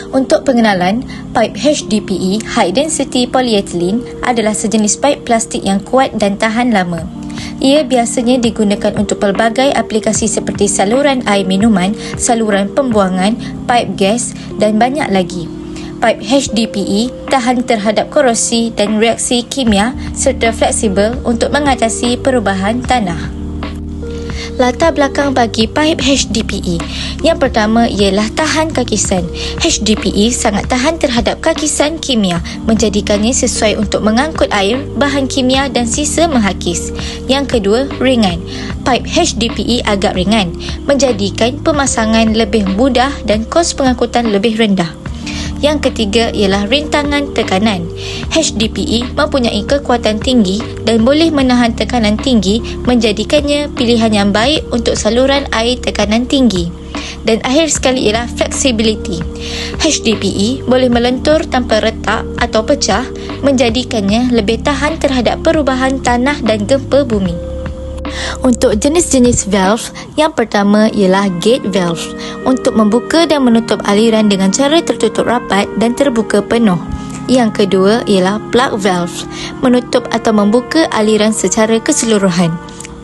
Untuk pengenalan, pipe HDPE High Density Polyethylene adalah sejenis pipe plastik yang kuat dan tahan lama. Ia biasanya digunakan untuk pelbagai aplikasi seperti saluran air minuman, saluran pembuangan, pipe gas dan banyak lagi. Pipe HDPE tahan terhadap korosi dan reaksi kimia serta fleksibel untuk mengatasi perubahan tanah. Latar belakang bagi pipe HDPE. Yang pertama ialah tahan kakisan. HDPE sangat tahan terhadap kakisan kimia, menjadikannya sesuai untuk mengangkut air, bahan kimia dan sisa menghakis. Yang kedua, ringan. Pipe HDPE agak ringan, menjadikan pemasangan lebih mudah dan kos pengangkutan lebih rendah. Yang ketiga ialah rintangan tekanan. HDPE mempunyai kekuatan tinggi dan boleh menahan tekanan tinggi, menjadikannya pilihan yang baik untuk saluran air tekanan tinggi. Dan akhir sekali ialah flexibility. HDPE boleh melentur tanpa retak atau pecah, menjadikannya lebih tahan terhadap perubahan tanah dan gempa bumi. Untuk jenis-jenis valve, yang pertama ialah gate valve untuk membuka dan menutup aliran dengan cara tertutup rapat dan terbuka penuh. Yang kedua ialah plug valve, menutup atau membuka aliran secara keseluruhan.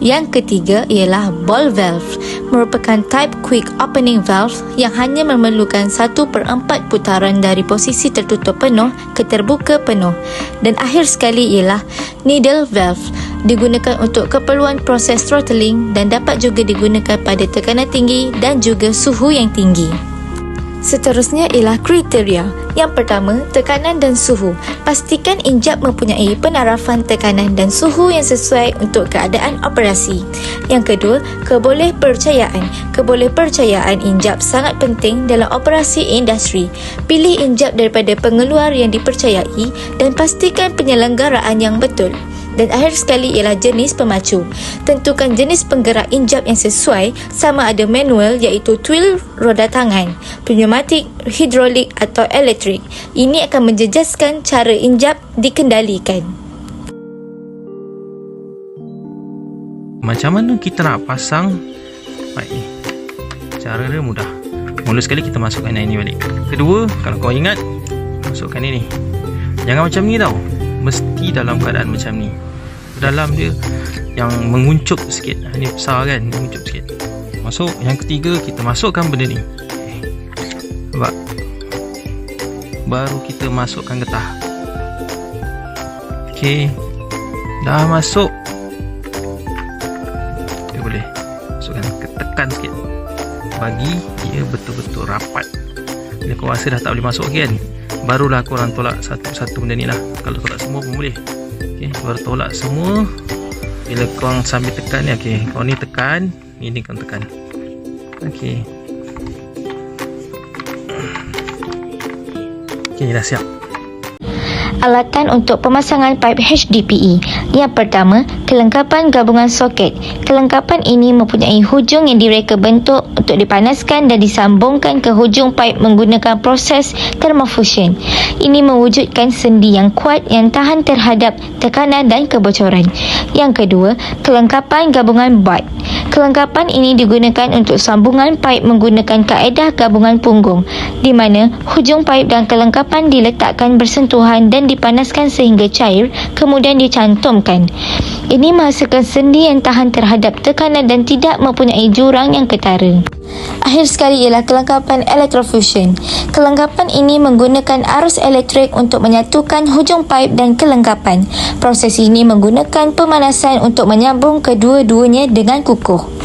Yang ketiga ialah ball valve, merupakan type quick opening valve yang hanya memerlukan 1/4 putaran dari posisi tertutup penuh ke terbuka penuh. Dan akhir sekali ialah needle valve, digunakan untuk keperluan proses throttling dan dapat juga digunakan pada tekanan tinggi dan juga suhu yang tinggi. Seterusnya ialah kriteria. Yang pertama, tekanan dan suhu. Pastikan injap mempunyai penarafan tekanan dan suhu yang sesuai untuk keadaan operasi. Yang kedua, kebolehpercayaan. Kebolehpercayaan injap sangat penting dalam operasi industri. Pilih injap daripada pengeluar yang dipercayai dan pastikan penyelenggaraan yang betul. Dan akhir sekali ialah jenis pemacu. Tentukan jenis penggerak injap yang sesuai, sama ada manual iaitu twill roda tangan, pneumatik, hidrolik atau elektrik. Ini akan menjejaskan cara injap dikendalikan. Macam mana kita nak pasang pipe ni? Cara dia mudah. Mula sekali kita masukkan yang ni balik. Kedua, kalau kau ingat, masukkan ini. Jangan macam ni tau. Mesti dalam keadaan macam ni. Dalam dia yang menguncup sikit. Ini besar kan, menguncup sikit. Masuk. Yang ketiga, kita masukkan benda ni. Nampak? Baru kita masukkan getah. Okey. Dah masuk. Kita boleh masukkan, tekan sikit. Bagi dia betul-betul rapat. Bila kau rasa dah tak boleh masuk kan, barulah korang tolak satu-satu benda ni lah. Kalau tolak semua pun boleh. Okay, baru tolak semua. Bila korang sambil tekan ni, okay, kau ni tekan, ini kau tekan. Okay. Okay, dah siap. Alatan untuk pemasangan pipe HDPE. Yang pertama, kelengkapan gabungan soket. Kelengkapan ini mempunyai hujung yang direka bentuk untuk dipanaskan dan disambungkan ke hujung pipe menggunakan proses thermofusion. Ini mewujudkan sendi yang kuat yang tahan terhadap tekanan dan kebocoran. Yang kedua, kelengkapan gabungan butt. Kelengkapan ini digunakan untuk sambungan pipe menggunakan kaedah gabungan punggung, di mana hujung pipe dan kelengkapan diletakkan bersentuhan dan dipanaskan sehingga cair, kemudian dicantumkan. Ini menghasilkan sendi yang tahan terhadap tekanan dan tidak mempunyai jurang yang ketara. Akhir sekali ialah kelengkapan electrofusion. Kelengkapan ini menggunakan arus elektrik untuk menyatukan hujung pipe dan kelengkapan. Proses ini menggunakan pemanasan untuk menyambung kedua-duanya dengan kukuh.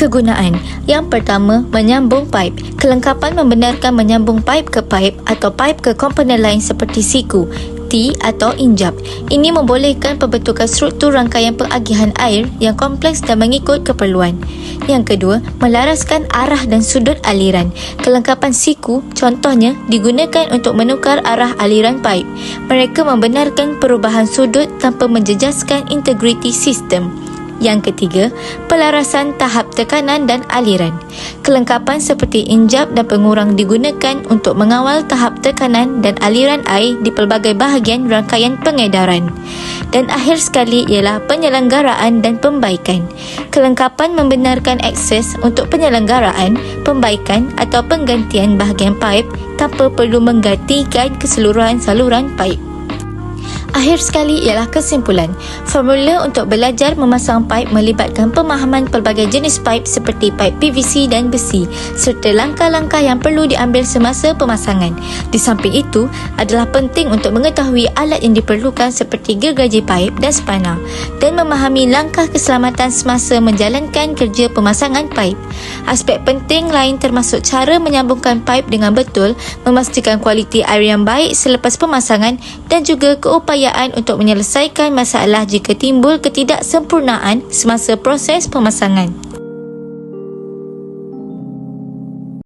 Kegunaan. Yang pertama, menyambung pipe. Kelengkapan membenarkan menyambung pipe ke pipe atau pipe ke komponen lain seperti siku, T atau injap. Ini membolehkan pembentukan struktur rangkaian pengagihan air yang kompleks dan mengikut keperluan. Yang kedua, melaraskan arah dan sudut aliran. Kelengkapan siku, contohnya, digunakan untuk menukar arah aliran pipe. Mereka membenarkan perubahan sudut tanpa menjejaskan integriti sistem. Yang ketiga, pelarasan tahap tekanan dan aliran. Kelengkapan seperti injap dan pengurang digunakan untuk mengawal tahap tekanan dan aliran air di pelbagai bahagian rangkaian pengedaran. Dan akhir sekali ialah penyelenggaraan dan pembaikan. Kelengkapan membenarkan akses untuk penyelenggaraan, pembaikan atau penggantian bahagian paip tanpa perlu menggantikan keseluruhan saluran paip. Akhir sekali ialah kesimpulan. Formula untuk belajar memasang paip melibatkan pemahaman pelbagai jenis paip seperti paip PVC dan besi serta langkah-langkah yang perlu diambil semasa pemasangan. Di samping itu, adalah penting untuk mengetahui alat yang diperlukan seperti gergaji paip dan spana dan memahami langkah keselamatan semasa menjalankan kerja pemasangan paip. Aspek penting lain termasuk cara menyambungkan paip dengan betul, memastikan kualiti air yang baik selepas pemasangan dan juga keupayaan untuk menyelesaikan masalah jika timbul ketidaksempurnaan semasa proses pemasangan.